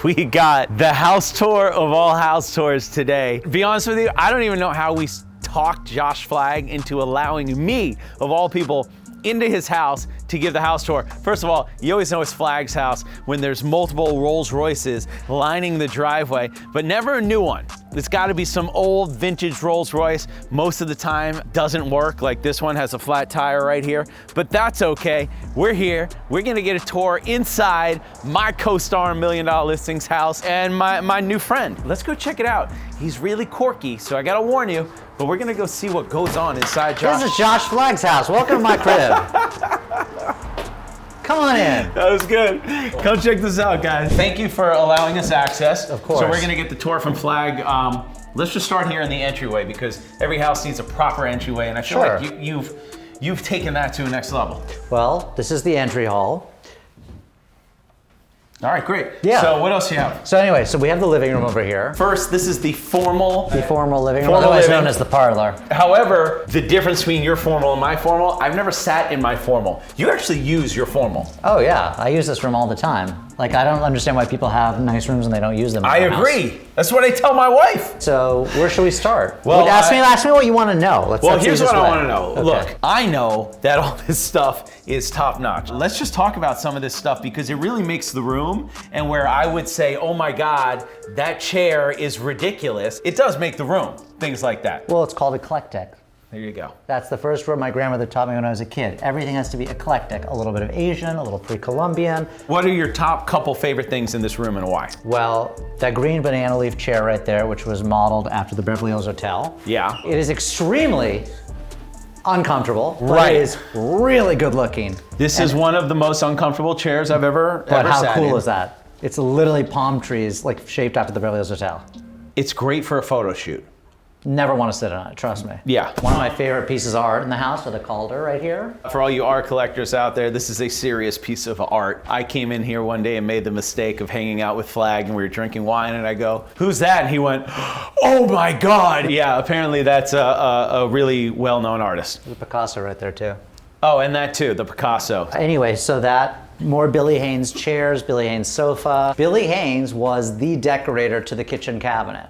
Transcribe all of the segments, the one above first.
We got the house tour of all house tours today. To be honest with you, I don't even know how we talked Josh Flagg into allowing me, of all people, into his house to give the house tour. First of all, you always know it's Flagg's house when there's multiple Rolls Royces lining the driveway, but never a new one. It's gotta be some old vintage Rolls Royce. Most of the time doesn't work, like this one has a flat tire right here, but that's okay. We're here, we're gonna get a tour inside my co-star $1 Million Listings house and my new friend. Let's go check it out. He's really quirky, so I gotta warn you, but we're gonna go see what goes on inside Josh. This is Josh Flagg's house. Welcome to my crib. Come on in. That was good. Come check this out, guys. Thank you for allowing us access. Of course. So we're gonna get the tour from Flagg. Let's just start here in the entryway because every house needs a proper entryway, and I feel like you've taken that to a next level. Well, this is the entry hall. All right, great. Yeah. So what else do you have? So anyway, so we have the living room over here. First, this is the formal living room, otherwise known as the parlor. However, the difference between your formal and my formal, I've never sat in my formal. You actually use your formal. Oh yeah, I use this room all the time. Like, I don't understand why people have nice rooms and they don't use them. I agree. That's what I tell my wife. So where should we start? Well, ask me what you want to know. Let's here's what I want to know. Okay. Look, I know that all this stuff is top notch. Let's just talk about some of this stuff because it really makes the room, and where I would say, oh my God, that chair is ridiculous, it does make the room, things like that. Well, it's called eclectic. There you go. That's the first word my grandmother taught me when I was a kid. Everything has to be eclectic. A little bit of Asian, a little pre-Columbian. What are your top couple favorite things in this room and why? Well, that green banana leaf chair right there, which was modeled after the Beverly Hills Hotel. Yeah. It is extremely uncomfortable, but Right. it is really good looking. This is one of the most uncomfortable chairs I've ever But how sat cool in. is that? It's literally palm trees, like shaped after the Beverly Hills Hotel. It's great for a photo shoot. Never want to sit on it, trust me. Yeah. One of my favorite pieces of art in the house are the Calder right here. For all you art collectors out there, this is a serious piece of art. I came in here one day and made the mistake of hanging out with Flagg, and we were drinking wine, and I go, who's that? And he went, oh my God. Yeah, apparently that's a really well-known artist. There's a Picasso right there too. Oh, and that too, the Picasso. Anyway, so that, more Billy Haynes chairs, Billy Haynes sofa. Billy Haynes was the decorator to the kitchen cabinet.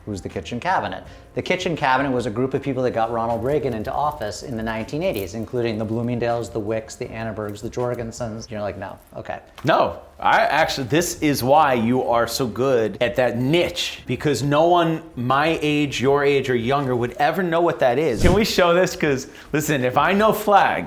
Who's the kitchen cabinet? The kitchen cabinet was a group of people that got Ronald Reagan into office in the 1980s, including the Bloomingdales, the Wicks, the Annenbergs, the Jorgensens. You're like, no, okay. No, this is why you are so good at that niche, because no one my age, your age, or younger would ever know what that is. Can we show this? Because listen, if I know Flagg,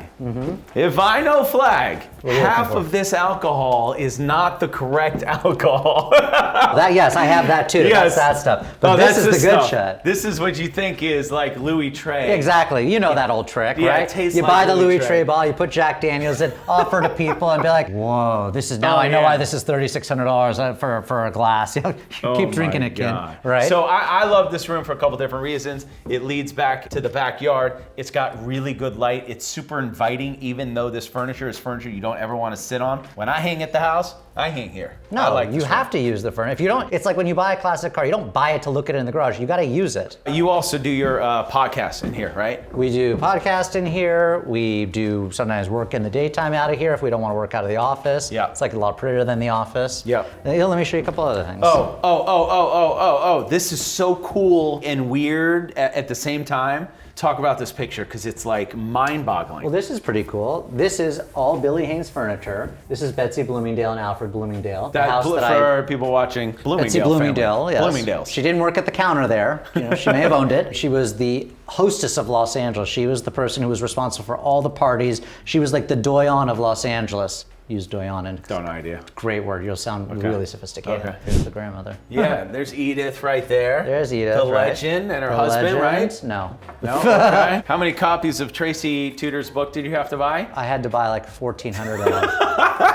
half of this alcohol is not the correct alcohol. Yes, I have that too. Yes. That's that stuff. But this is the good shit. This is what you think is like Louis Trey. Exactly. You know that old trick, Yeah, right? it tastes you like buy the Louis Louis Trey. Trey bottle, you put Jack Daniels in, offer to people, and be like, whoa, this is, now I know why this is $3,600 for a glass. Keep drinking it, kid. Right? So I love this room for a couple different reasons. It leads back to the backyard. It's got really good light. It's super inviting, even though this furniture is furniture you don't ever want to sit on. When I hang at the house, I hang here. I No, like you have to use the furniture. If you don't, it's like when you buy a classic car, you don't buy it to look at it in the garage. You got to use it. You also do your podcast in here, right? We do podcast in here. We do sometimes work in the daytime out of here if we don't want to work out of the office. Yeah. It's like a lot prettier than the office. Yeah. Let me show you a couple other things. Oh. This is so cool and weird at the same time. Talk about this picture, because it's like mind-boggling. Well, this is pretty cool. This is all Billy Haynes furniture. This is Betsy Bloomingdale and Alfred Bloomingdale. For people watching, Bloomingdale Betsy Bloomingdale, family. yes. Bloomingdales. She didn't work at the counter there. She may have owned it. She was the hostess of Los Angeles. She was the person who was responsible for all the parties. She was like the doyen of Los Angeles. Use doyen in. Don't know idea. Great word. You'll sound really sophisticated. Okay. Here's the grandmother. Yeah, there's Edith right there. There's Edith, the right? legend, and her The husband, legend? right? No. No? Okay. How many copies of Tracy Tudor's book did you have to buy? I had to buy like 1,400 of them.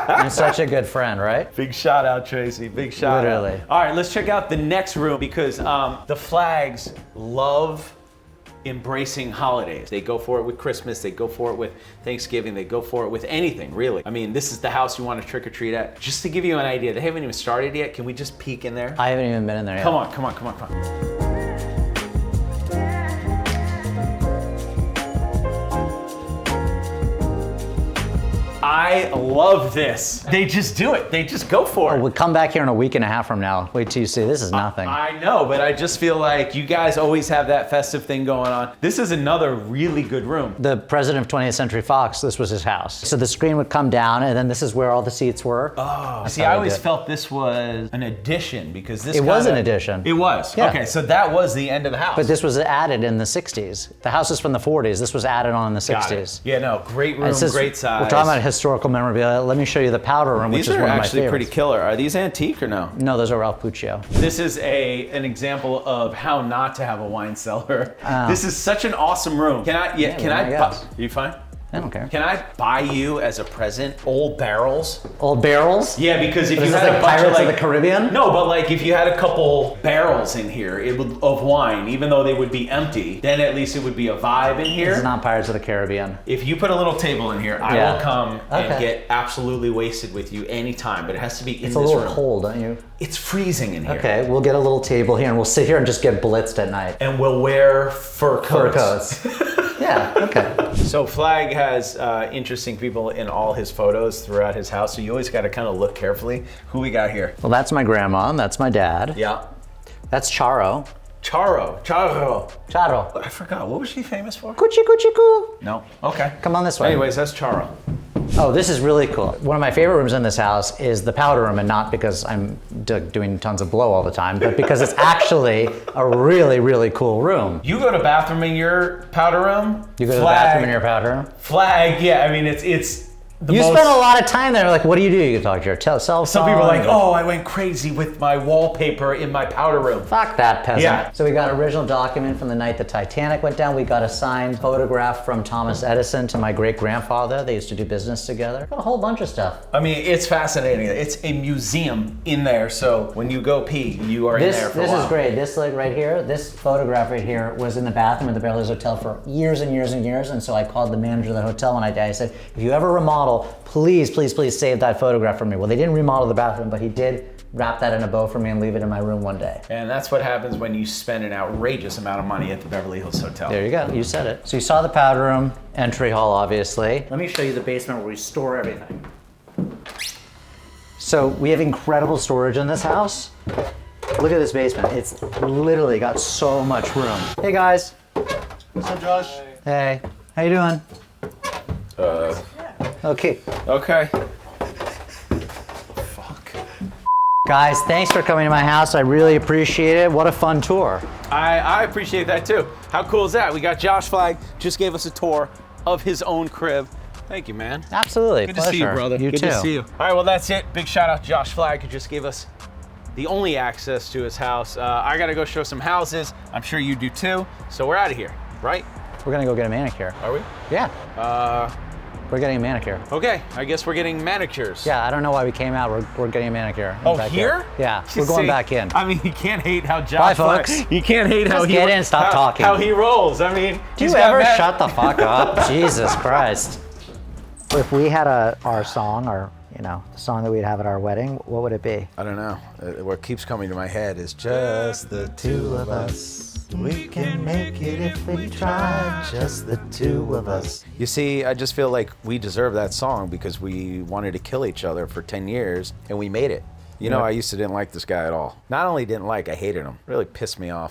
I'm such a good friend, right? Big shout out, Tracy. Big shout out. Literally. All right, let's check out the next room, because the Flaggs love embracing holidays. They go for it with Christmas, they go for it with Thanksgiving, they go for it with anything, really. I mean, this is the house you want to trick or treat at. Just to give you an idea, they haven't even started yet. Can we just peek in there? I haven't even been in there yet. Come on. I I love this. They just do it. They just go for it. We'll come back here in a week and a half from now. Wait till you see. This is nothing. I know, but I just feel like you guys always have that festive thing going on. This is another really good room. The president of 20th Century Fox, this was his house. So the screen would come down, and then this is where all the seats were. Oh, see, I always felt this was an addition because this. It was an addition. It was. Yeah. Okay, so that was the end of the house. But this was added in the 60s. The house is from the 40s. This was added on in the 60s. Yeah, no, great room, great size. We're talking about historical memorabilia. Let me show you the powder room, which is one of my favorites. These are actually pretty killer. Are these antique or no? No, those are Ralph Puccio. This is an example of how not to have a wine cellar. This is such an awesome room. Can I? Yeah. Can I? Are you fine? I don't care. Can I buy you as a present old barrels? Old barrels? Yeah, because if you had had like a bunch Pirates of the Caribbean? No, but like if you had a couple barrels in here, it would of wine, even though they would be empty, then at least it would be a vibe in here. It's not Pirates of the Caribbean. If you put a little table in here, I will come and get absolutely wasted with you anytime, but it has to be in this room. It's a little cold, don't you? It's freezing in here. Okay, we'll get a little table here and we'll sit here and just get blitzed at night. And we'll wear fur coats. Fur coats. Yeah, okay. So Flagg has interesting people in all his photos throughout his house, so you always got to kind of look carefully. Who we got here? Well, that's my grandma, and that's my dad. Yeah. That's Charo. Charo. Charo. I forgot. What was she famous for? Coochie coochie coo. No. Okay. Come on this way. Anyways, that's Charo. Oh, this is really cool. One of my favorite rooms in this house is the powder room, and not because I'm doing tons of blow all the time, but because it's actually a really, really cool room. You go to bathroom in your powder room? You go to the bathroom in your powder room? Flagg, yeah, I mean, it's the you most... spend a lot of time there. Like, what do? You can talk to your cell phone. Some people are like, oh, I went crazy with my wallpaper in my powder room. Fuck that, peasant. Yeah. So we got an original document from the night the Titanic went down. We got a signed photograph from Thomas Edison to my great-grandfather. They used to do business together. Got a whole bunch of stuff. I mean, it's fascinating. It's a museum in there, so when you go pee, you are in there for a while. This is great. This like right here, this photograph right here was in the bathroom at the Beverly Hills Hotel for years and years and years, and so I called the manager of the hotel one day. I said, if you ever remodel, please save that photograph for me. Well, they didn't remodel the bathroom, but he did wrap that in a bow for me and leave it in my room one day. And that's what happens when you spend an outrageous amount of money at the Beverly Hills Hotel. There you go, you said it. So you saw the powder room, entry hall, obviously. Let me show you the basement where we store everything. So we have incredible storage in this house. Look at this basement. It's literally got so much room. Hey guys. What's up, Josh? Hey, how you doing? Okay. Okay. Guys, thanks for coming to my house. I really appreciate it. What a fun tour. I appreciate that too. How cool is that? We got Josh Flagg, just gave us a tour of his own crib. Thank you, man. Absolutely. Good pleasure. to see you, brother. You Good too. to see you. All right, well, that's it. Big shout out to Josh Flagg, who just gave us the only access to his house. I got to go show some houses. I'm sure you do too. So we're out of here, right? We're going to go get a manicure. Are we? Yeah. We're getting a manicure. Okay, I guess we're getting manicures. Yeah, I don't know why we came out. We're getting a manicure. Oh, here? Yeah, we're going back in. I mean, you can't hate how Josh Bye, folks. You can't hate how Just get in, stop talking. How he rolls. I mean, do you ever shut the fuck up? Jesus Christ. If we had our song, or the song that we'd have at our wedding, what would it be? I don't know. What keeps coming to my head is just the two of us. We can make it if we try, just the two of us. You see, I just feel like we deserve that song because we wanted to kill each other for 10 years and we made it. You know, I used to didn't like this guy at all. Not only didn't like, I hated him. Really pissed me off.